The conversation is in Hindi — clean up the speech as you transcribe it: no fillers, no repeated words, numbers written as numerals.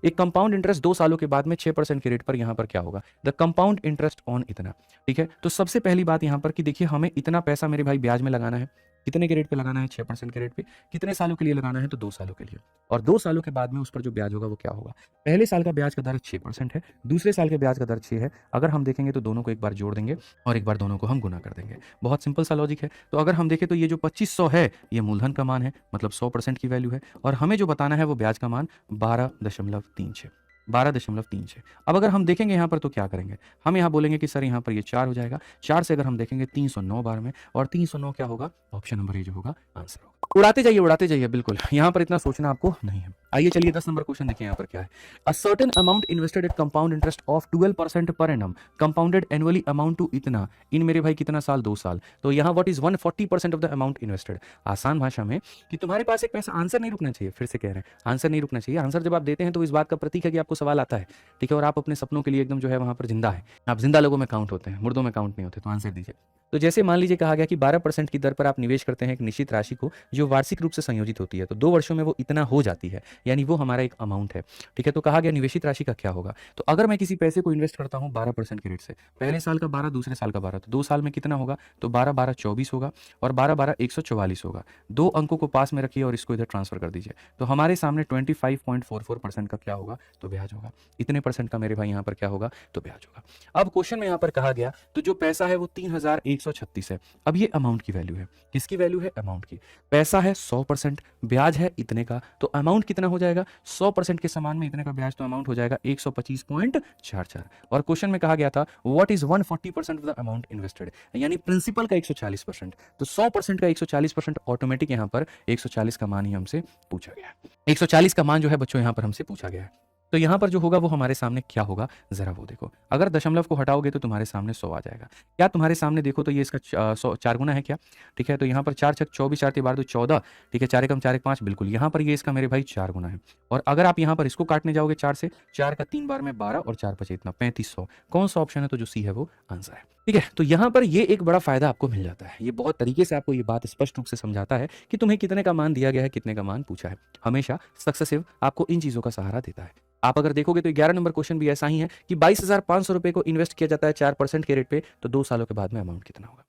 एक कंपाउंड इंटरेस्ट 2 सालों के बाद में 6% के रेट पर यहाँ पर क्या होगा, द कंपाउंड इंटरेस्ट ऑन इतना। ठीक है, तो सबसे पहली बात यहाँ पर कि देखिए हमें इतना पैसा मेरे भाई ब्याज में लगाना है, कितने के रेट पे लगाना है, 6% के रेट पे। कितने सालों के लिए लगाना है, तो 2 सालों के लिए। और 2 सालों के बाद में उस पर जो ब्याज होगा वो क्या होगा, पहले साल का ब्याज का दर 6% है, दूसरे साल के ब्याज का दर 6 है। अगर हम देखेंगे तो दोनों को एक बार जोड़ देंगे और एक बार दोनों को हम गुना कर देंगे। बहुत सिंपल सा लॉजिक है। तो अगर हम देखें तो ये जो 2500 है ये मूलधन का मान है, मतलब 100% की वैल्यू है, और हमें जो बताना है वो ब्याज का मान 12.36, 12.36। अब अगर हम देखेंगे यहाँ पर तो क्या करेंगे, हम यहाँ बोलेंगे कि सर यहाँ पर ये 4 हो जाएगा, 4 से अगर हम देखेंगे 309 बार में, और 309 क्या होगा, ऑप्शन नंबर ये जो होगा आंसर होगा। उड़ाते जाइए बिल्कुल, यहाँ पर इतना सोचना आपको नहीं है। आइए चलिए 10 नंबर क्वेश्चन देखिए यहाँ पर क्या है। A certain amount invested at compound interest of 12% per annum compounded annually amount to इतना इन मेरे भाई कितना साल, 2 साल। तो यहाँ what is 140% of the amount invested. आसान भाषा में कि तुम्हारे पास एक पैसा, आंसर नहीं रुकना चाहिए, फिर से कह रहे हैं आंसर नहीं रुकना चाहिए। आंसर जब आप देते हैं तो इस बात का प्रतीक है कि आपको सवाल आता है, ठीक है, और आप अपने सपनों के लिए एकदम जो है वहां पर जिंदा है। आप जिंदा लोगों में काउंट होते हैं, मुर्दों में काउंट नहीं होते। तो आंसर दीजिए। तो जैसे मान लीजिए कहा गया कि 12% की दर पर आप निवेश करते हैं एक निश्चित राशि को जो वार्षिक रूप से संयोजित होती है, तो 2 वर्षों में वो इतना हो जाती है, यानी वो हमारा एक अमाउंट है। ठीक है, तो कहा गया निवेशित राशि का क्या होगा। तो अगर मैं किसी पैसे को इन्वेस्ट करता हूँ 12% के रेट से, पहले साल का 12, दूसरे साल का 12, तो 2 साल में कितना होगा, तो 12 12 24 होगा, और 12 12 144 होगा। 2 अंकों को पास में रखिए और इसको इधर ट्रांसफर कर दीजिए, तो हमारे सामने 25.44% का क्या होगा, तो ब्याज होगा। इतने परसेंट का मेरे भाई यहाँ पर क्या होगा, तो ब्याज होगा। अब क्वेश्चन में यहाँ पर कहा गया तो जो पैसा है वो 3136 है। अब ये अमाउंट की वैल्यू है, किसकी वैल्यू है, अमाउंट की। पैसा है 100%, ब्याज है इतने का, तो अमाउंट कितना हो जाएगा, 100% के समान में इतने का ब्याज, तो अमाउंट हो जाएगा 125.44। और क्वेश्चन में कहा गया था what is 140% of the amount invested, यानी प्रिंसिपल का 140%। तो 100% का 140% ऑटोमेटिक यहाँ पर 140 का मान ही हमसे पूछा गया है। 140 का मान जो है बच्चों यहाँ पर हमसे पूछा गया है। तो यहाँ पर जो होगा वो हमारे सामने क्या होगा, जरा वो देखो। अगर दशमलव को हटाओगे तो तुम्हारे सामने 100 आ जाएगा। क्या तुम्हारे सामने देखो तो ये इसका 100 4 गुना है क्या। ठीक है, तो यहाँ पर 4 छक 24, 4 12 14। ठीक है, 4 एकम 4 एक 5, बिल्कुल यहाँ पर ये इसका मेरे भाई 4 गुना है। और अगर आप यहाँ पर इसको काटने जाओगे 4 से, 4 का 3 बार में 12 और 4 बचे इतना 3500। कौन सा ऑप्शन है, तो जो सी है वो आंसर है। ठीक है, तो यहाँ पर ये एक बड़ा फायदा आपको मिल जाता है। ये बहुत तरीके से आपको ये बात स्पष्ट रूप से समझाता है कि तुम्हें कितने का मान दिया गया है, कितने का मान पूछा है। हमेशा सक्सेसिव आपको इन चीजों का सहारा देता है। आप अगर देखोगे तो 11 नंबर क्वेश्चन भी ऐसा ही है कि 22,500 रुपए को इन्वेस्ट किया जाता है 4% के रेट पे, तो 2 सालों के बाद में अमाउंट कितना होगा।